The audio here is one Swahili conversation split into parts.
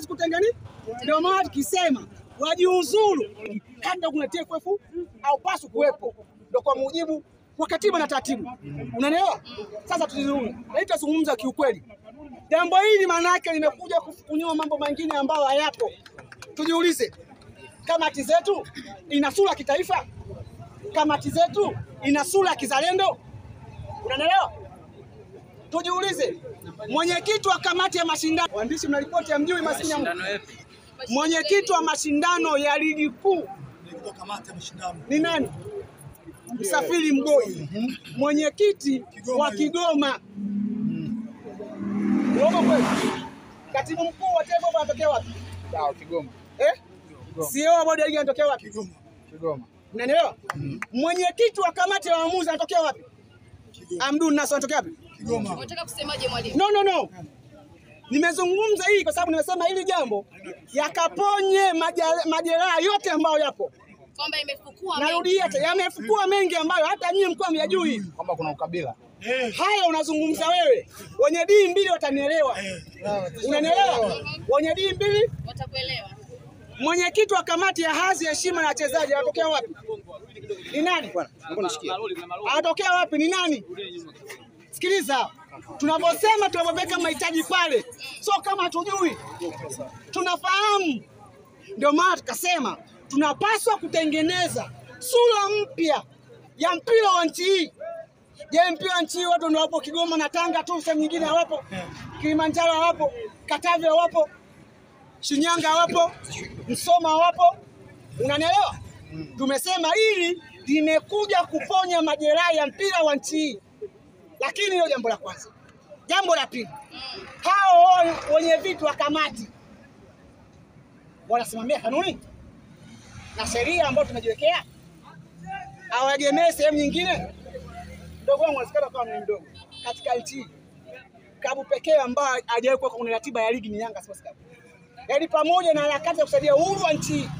hawezi kutengeneza. Ndio maana tukisema wajiuzuru hata kuna TFF au pasu kuwepo, ndio kwa mujibu wa katiba na taratibu. Unaelewa? Sasa tuzungumze. Tutazungumza kiukweli. Jambo hili maana yake limekuja kufukunywa mambo mengine ambayo hayapo. Tujiulize, kamati zetu ina sura kitaifa? Kamati zetu ina sura kizalendo? Unaelewa? Tujiulize, mwenyekiti wa kamati ya mashindano, waandishi mnaripoti mjui maskini yangu. Mwenyekiti wa mashindano ya ligi kuu kamati ya mashindano ni nani? Msafiri Mgoi. Mwenyekiti wa Kigoma. Uongo kweli? Katibu mkuu wa TFF anatokea wapi? Kigoma. CEO wa bodi ya ligi anatokea wapi? Kigoma. Unanielewa? Mwenyekiti wa kamati ya waamuzi anatokea wapi? Amdun Naso anatokea wapi? Kigoma. Unataka kusemaje mwalimu? No. Nimezungumza hii kwa sababu nimesema hili jambo yakaponye majeraha yote ambayo yapo. Kwamba imefukua mengi. Narudia, yamefukua mengi ambayo hata nyinyi mko hamjui. Kwamba kuna ukabila. Haya unazungumza wewe. Wenye dii mbili watanielewa. Unanielewa? Wenye dii mbili watakuelewa. Mwenyekiti wa kamati ya hadhi, heshima na wachezaji anatokea wapi? Ni nani? Anatokea wapi? Ni nani? Sikiliza. Tunapoweka mahitaji pale, sio kama hatujui. Tunafahamu. Ndio maana tukasema tunapaswa kutengeneza sura mpya ya mpira wa nchi hii. Je, mpira wa nchi hii watu ndio wapo Kigoma na Tanga tu, sehemu nyingine hawapo? Kilimanjaro hawapo, Katavi hawapo, Shinyanga hawapo, Msoma hawapo. Unanielewa? Tumesema hili limekuja kuponya majeraha ya mpira wa nchi hii. Lakini hilo jambo la kwanza. Jambo la pili, hao wenye vitu wa kamati wanasimamia kanuni na sheria ambayo tumejiwekea, hawaegemee sehemu nyingine. Ndogo wangu anasikana kama ni mdogo katika nchi. Klabu pekee ambayo hajawekwa kwenye ratiba ya ligi ni Yanga Sports Club. Yaani pamoja na harakati za kusaidia uhuru wa nchi,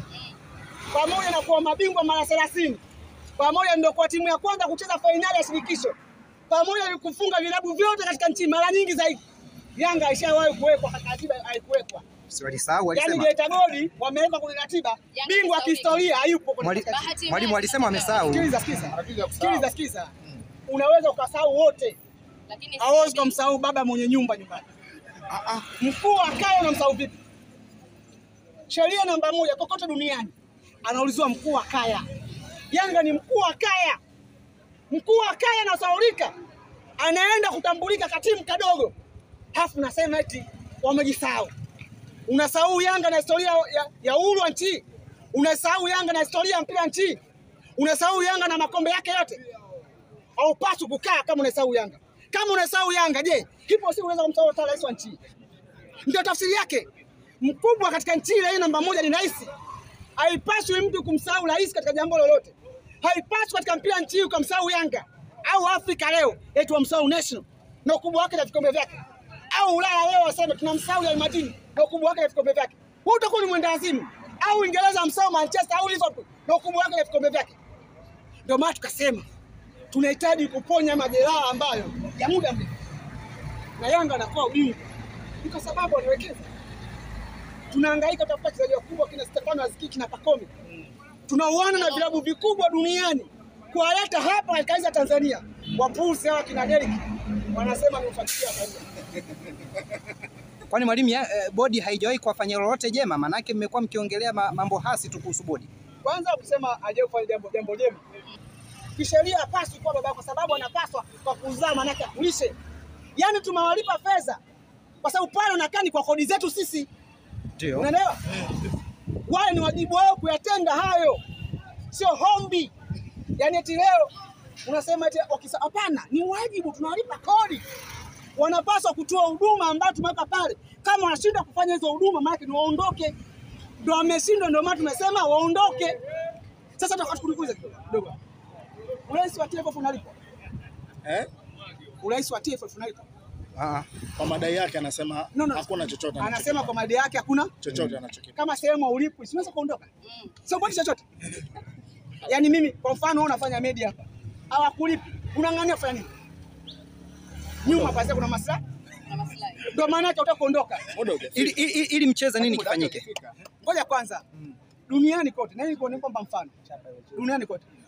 pamoja na kuwa mabingwa mara 30, pamoja ndio kwa timu ya kwanza kucheza fainali ya shirikisho, pamoja na kufunga vilabu vyote katika nchi mara nyingi zaidi, Yanga haishawahi kuwekwa katika ratiba, haikuwekwa. Walisahau, walisema. Yaani Geita Gold wameweka kwenye ratiba, bingwa kihistoria hayupo kwenye ratiba. Mwalimu alisema amesahau. Sikiliza. Unaweza ukasahau wote. Lakini hauwezi kumsahau baba mwenye nyumba nyumbani. Mkuu wa kaya unamsahau vipi? Sheria namba 1 kokote duniani anaulizwa mkuu wa kaya. Yanga ni mkuu wa kaya. Mkuu wa kaya anasahaulika. Anaenda kutambulika katimu kadogo. Hafu nasema eti wamejisahau. Unasahau Yanga na historia ya uhuru wa nchi. Unasahau Yanga na historia ya mpira nchi. Unasahau Yanga na makombe yake yote. Au pasu kukaa kama unasahau Yanga. Kama unasahau Yanga, je, hipo si unaweza kumsahau hata rais wa nchi? Ndio tafsiri yake. Mkubwa katika nchi ile namba 1 ni rais. Haipaswi mtu kumsahau rais katika jambo lolote. Haipaswi katika mpira nchi ukamsahau Yanga au Afrika leo eti wamsahau National na ukubwa wake na vikombe vyake. Au Ulaya leo waseme tunamsahau Real Madrid na ukubwa wake na vikombe vyake. Wewe utakuwa ni mwendawazimu. Au Uingereza msahau Manchester au Liverpool na ukubwa wake na vikombe vyake. Ndio maana tukasema tunahitaji kuponya majeraha ambayo ya muda mrefu. Na Yanga anakuwa ubingwa kwa sababu anawekeza. Tunahangaika kutafuta wachezaji wakubwa kina Stefano Aziki na Pacome. Tunauana na vilabu vikubwa duniani kuwaleta hapa kaisa Tanzania. Wapuuzi hawa kina Derek wanasema ni ufatia Tanzania. Kwani mwalimu bodi haijawahi kuwafanyia lolote jema? Manake mmekuwa mkiongelea mambo hasi tu kuhusu bodi. Kwanza kusema haijawahi kufanya jambo jema. Kisheria hapaswi kwa baba kwa sababu anapaswa kwa kuzaa manake akulishe. Yaani tumewalipa fedha kwa sababu pale unakani kwa kodi zetu sisi. Ndio. Unaelewa? Wale ni wajibu wao kuyatenda hayo. Sio hombi. Yaani eti leo unasema eti hapana, ni wajibu, tunawalipa kodi. Wanapaswa kutoa huduma ambayo tumeweka pale. Kama wanashinda kufanya hizo huduma maana ni waondoke. Ndio wameshindwa, ndio maana tumesema waondoke. Sasa tutakatukuuliza kidogo. Urais wa TFF unalipa? Urais wa TFF unalipa? Kwa madai yake anasema hakuna chochote. Anasema kwa madai yake hakuna chochote anachokipa. Kama sehemu ulipwi, siweza kuondoka. Sio bodi chochote. Yaani mimi kwa mfano unafanya media hapa. Hawakulipi. Unang'ania kufanya nini? Nyuma pale kuna maslahi. Ndio maana yake utakuondoka. Ili mcheza nini kifanyike? Ngoja kwanza. Duniani kote, na niko kwamba mfano.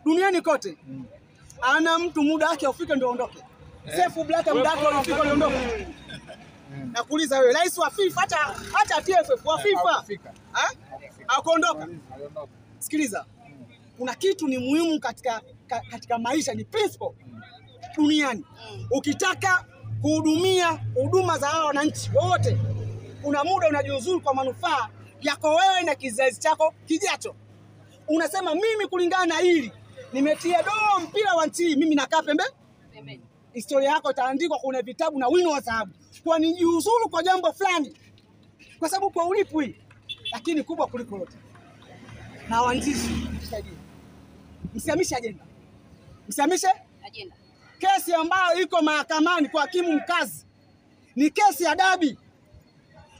Duniani kote. Ana mtu muda wake ufike ndio aondoke. Sefu Blatter muda wake ufike ndio aondoke. Nakuuliza wewe, rais wa FIFA hata TFF wa FIFA akaondoka. Sikiliza. Kuna kitu ni muhimu katika maisha, ni principle duniani. Ukitaka kuhudumia huduma za hao wananchi wote, kuna muda unajiuzuru kwa manufaa yako wewe na kizazi chako kijacho. Unasema mimi kulingana na hili nimetia doo mpira wa nchi, mimi nakaa pembeni. Historia yako itaandikwa kwenye vitabu na wino wa dhahabu. Kwa nijiuzuru kwa jambo fulani, kwa sababu kwa ulipwi, lakini kubwa kuliko lote. Na waandishi tusaidie. Msihamishe ajenda. Msihamishe ajenda. Kesi ambayo iko mahakamani kwa hakimu mkazi ni kesi ya dabi.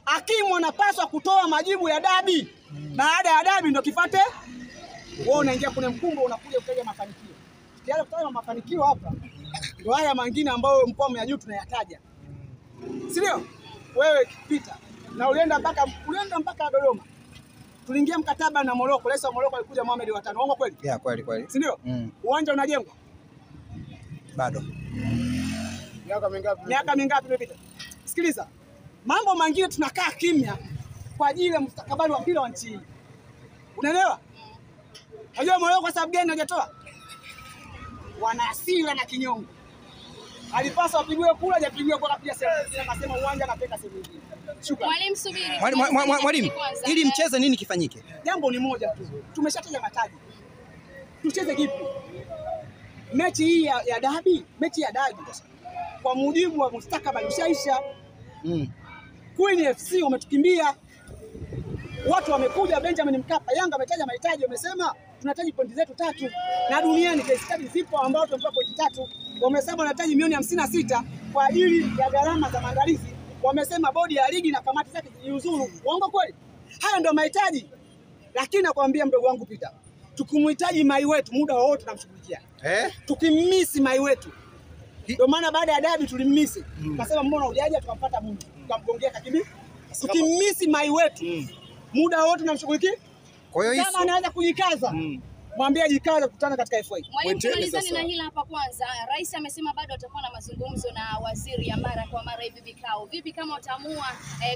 Hakimu anapaswa kutoa majibu ya dabi. Baada ya dabi ndio kifate. Wewe unaingia kwenye mkumbo, unakuja kutaja mafanikio. Tukianza kutaja mafanikio hapa, ndio haya mengine ambayo mkoa ya juu tunayataja. Si ndio? Wewe kipita na ulienda mpaka Dodoma. Tuliingia mkataba na Morocco, rais wa Morocco alikuja Mohamed wa 5. Uongo kweli? Yeah, kweli. Si ndio? Uwanja unajengwa? Bado. Miaka mingapi imepita? Sikiliza. Mambo mengine tunakaa kimya kwa ajili ya mustakabali wa mpira wa nchi hii. Unaelewa? Unajua Morocco kwa sababu gani hajatoa? Wana hasira na kinyongo. Alipaswa apigwe kula, hajapigiwa kwa pia akasema uwanja na peka sehemu nyingine. Mwalimu subiri. Mwalimu, ili mcheze nini kifanyike? Jambo ni moja tu. Tumeshataja mataji. Tucheze kipi? Mechi hii ya dabi, kwa mujibu wa mustakabali ushaisha. Queen FC wametukimbia. Watu wamekuja Benjamin Mkapa, Yanga ametaja mahitaji, wamesema tunahitaji pointi zetu 3 na duniani case study zipo ambao tumepewa pointi 3. Wamesema wanahitaji milioni 56 kwa ajili ya gharama za maandalizi. Wamesema bodi ya ligi na kamati zake zijiuzuru. Uongo kweli? Haya ndio mahitaji. Lakini nakwambia mdogo wangu Peter, tukimhitaji mai wetu muda wote tunamshughulikia. Tukimmiss mai wetu. Ndio maana baada ya dabi tulimmiss. Tukasema mbona hujaja, tukampata Mungu. Tukamgongea kakibi. Tukimmiss mai wetu muda wote tunamshughulikia. Kwa hiyo kama anaweza kujikaza, mwambie jikaza, kukutana katika FA. Mwalimu, tumalizane na hila hapa kwanza. Rais amesema bado atakuwa na mazungumzo na waziri ya mara kwa mara hivi vikao. Vipi kama utaamua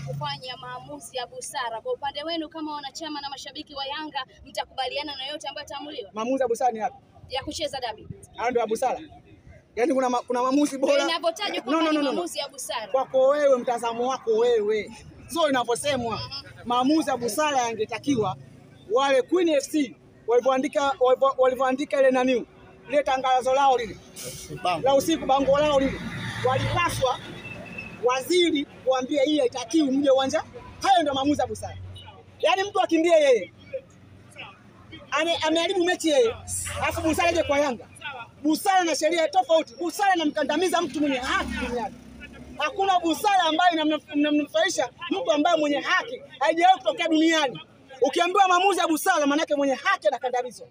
kufanya maamuzi ya busara kwa upande wenu kama wanachama na mashabiki wa Yanga, mtakubaliana na yote ambayo ataamuliwa? Maamuzi ya busara ni yapi? Ya kucheza dabi. Hayo ndio ya busara. Yaani kuna maamuzi bora. Inavyotajwa kwa maamuzi ya busara. Kwako wewe, mtazamo wako wewe. Sio inavyosemwa. Maamuzi ya busara yangetakiwa wale Queen FC walivyoandika ile nani, ile tangazo lao lile la usiku, bango lao lile, walipaswa waziri kuambia hii haitakiwi mje uwanja. Hayo ndio maamuzi ya busara. Yaani mtu akimbie yeye ameharibu mechi yeye, alafu busara ije kwa Yanga. Busara na sheria tofauti. Busara inamkandamiza mtu mwenye haki duniani. Hakuna busara ambayo inamnufaisha mtu ambaye mwenye haki, haijawahi kutokea duniani. Ukiambiwa maamuzi ya busara, maana yake mwenye haki anakandamizwa.